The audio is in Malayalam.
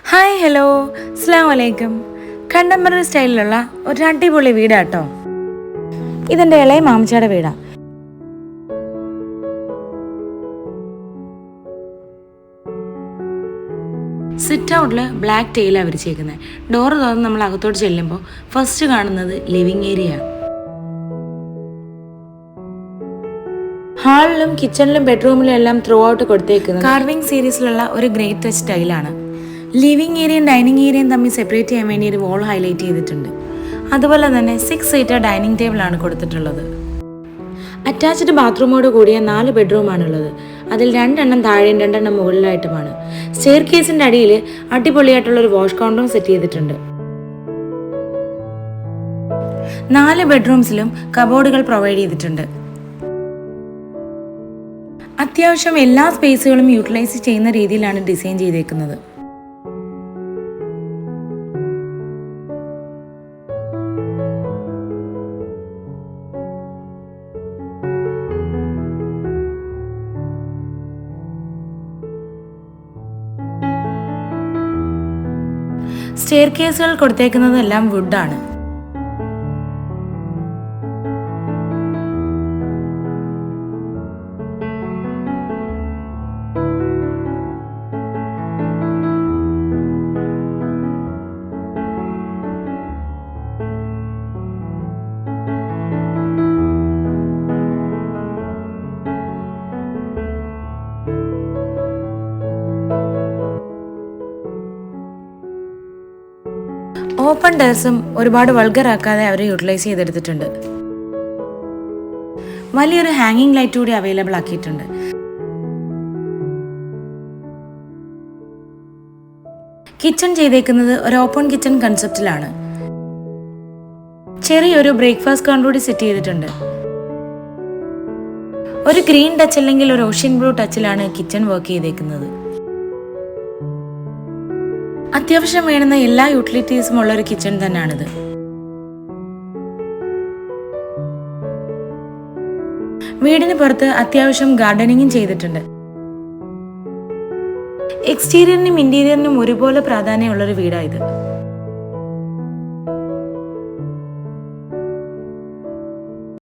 ഹായ് ഹലോ അസ്സലാമു അലൈക്കും. കണ്ടംപററി സ്റ്റൈലിലുള്ള ഒരു അടിപൊളി വീടാട്ടോ. ഇതെൻ്റെ ഇളയ മാമച്ചയുടെ വീടാണ്. സിറ്റ് ഔട്ടിൽ ബ്ലാക്ക് ടൈലാണ് വിരിച്ചേക്കുന്നത്. ഡോറ് തുറന്ന് നമ്മൾ അകത്തോട്ട് ചെല്ലുമ്പോൾ ഫസ്റ്റ് കാണുന്നത് ലിവിങ് ഏരിയ. ഹാളിലും കിച്ചണിലും ബെഡ്റൂമിലും എല്ലാം ത്രൂ ഔട്ട് കൊടുത്തേക്കുന്നത് കാർവിംഗ് സീരീസിലുള്ള ഒരു ഗ്രേറ്റ് ടച്ച് സ്റ്റൈലാണ്. ലിവിങ് ഏരിയയും ഡൈനിങ് ഏരിയയും തമ്മിൽ സെപ്പറേറ്റ് ചെയ്യാൻ വേണ്ടി ഒരു വോൾ ഹൈലൈറ്റ് ചെയ്തിട്ടുണ്ട്. അതുപോലെ തന്നെ 6 സീറ്റർ ഡൈനിങ് ടേബിളാണ് കൊടുത്തിട്ടുള്ളത്. അറ്റാച്ച്ഡ് ബാത്റൂമോട് കൂടിയ 4 ബെഡ്റൂമാണുള്ളത്. അതിൽ 2 എണ്ണം താഴെയും 2 എണ്ണം മുകളിലായിട്ടുമാണ്. സ്റ്റെയർ കേസിന്റെ അടിയിൽ അടിപൊളിയായിട്ടുള്ള ഒരു വാഷ് കൗണ്ടറും സെറ്റ് ചെയ്തിട്ടുണ്ട്. 4 ബെഡ്റൂംസിലും കബോർഡുകൾ പ്രൊവൈഡ് ചെയ്തിട്ടുണ്ട്. അത്യാവശ്യം എല്ലാ സ്പേസുകളും യൂട്ടിലൈസ് ചെയ്യുന്ന രീതിയിലാണ് ഡിസൈൻ ചെയ്തേക്കുന്നത്. സ്റ്റെയർ കേസുകൾ കൊടുത്തേക്കുന്നതെല്ലാം വുഡാണ്. ഓപ്പൺ ടെറസും ഒരുപാട് വൾഗറാക്കാതെ അവർ യൂട്ടിലൈസ് ചെയ്തെടുത്തിട്ടുണ്ട്. വലിയൊരു ഹാങ്ങിങ് ലൈറ്റ് കൂടി അവൈലബിൾ ആക്കിയിട്ടുണ്ട്. കിച്ചൺ ചെയ്തേക്കുന്നത് ഒരു ഓപ്പൺ കിച്ചൺ കൺസെപ്റ്റിലാണ്. ചെറിയൊരു ബ്രേക്ക്ഫാസ്റ്റ് കൗണ്ടർ കൂടി സെറ്റ് ചെയ്തിട്ടുണ്ട്. ഒരു ഗ്രീൻ ടച്ച് അല്ലെങ്കിൽ ഒരു ഓഷ്യൻ ബ്ലൂ ടച്ചിലാണ് കിച്ചൺ വർക്ക് ചെയ്തേക്കുന്നത്. അത്യാവശ്യം വേണ്ടുന്ന എല്ലാ യൂട്ടിലിറ്റീസും ഉള്ള ഒരു കിച്ചൺ തന്നെയാണിത്. വീടിന് പുറത്ത് അത്യാവശ്യം ഗാർഡനിങ്ങും ചെയ്തിട്ടുണ്ട്. എക്സ്റ്റീരിയറിനും ഇന്റീരിയറിനും ഒരുപോലെ പ്രാധാന്യമുള്ളൊരു വീടാണിത്.